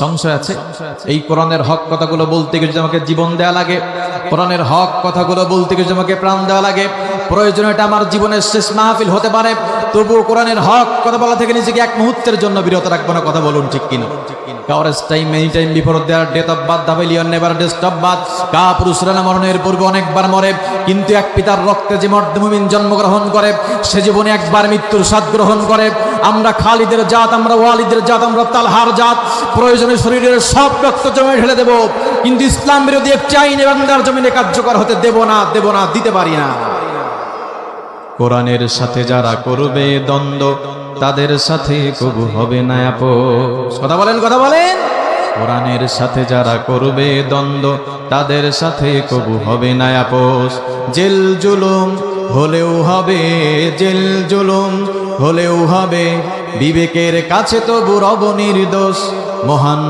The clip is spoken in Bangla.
সংশয় আছে? এই কোরআনের হক কথাগুলো বলতে গিয়ে যদি আমাকে জীবন দেওয়া লাগে, কোরআনের হক কথাগুলো বলতে গিয়ে যদি আমাকে প্রাণ দেওয়া লাগে, প্রয়োজনে এটা আমার জীবনের শেষ মাহফিল হতে পারে, তবুও কোরআনের হক কথা বলা থেকে নিজেকে এক মুহূর্তের জন্য বিরত রাখবো না। কথা বলুন ঠিক কিনা? Cowards time many time before their death of birth the ভ্যালিয়র নেভার ডে স্টপ বার্থ। কা পুরুষরা না মরণের পূর্বে অনেকবার মরে, কিন্তু এক পিতার রক্তে যে মর্দে মুমিন জন্মগ্রহণ করে সে জীবনে একবার মৃত্যুর স্বাদ গ্রহণ করে। আমরা খালিদের জাত, আমরা ওয়ালিদের জাত, আমরা তালহার জাত। প্রয়োজনে শরীরের সব রক্ত জমে ঢেলে দেব, কিন্তু ইসলাম বিরোধী একটি আইন বাংলার জমিনে কার্যকর হতে দেব না, দিতে পারি না। কোরআনের সাথে যারা করবে দ্বন্দ্ব তাদের সাথে কবু হবে না আপোষ। কথা বলেন, কথা বলেন। কোরআনের সাথে যারা করবে দ্বন্দ্ব তাদের সাথে কবু হবে না আপোষ। জেল জুলুম হলেও হবে, জেল জুলুম হলেও হবে, বিবেকের কাছে তবু রব নির্দোষ। মহান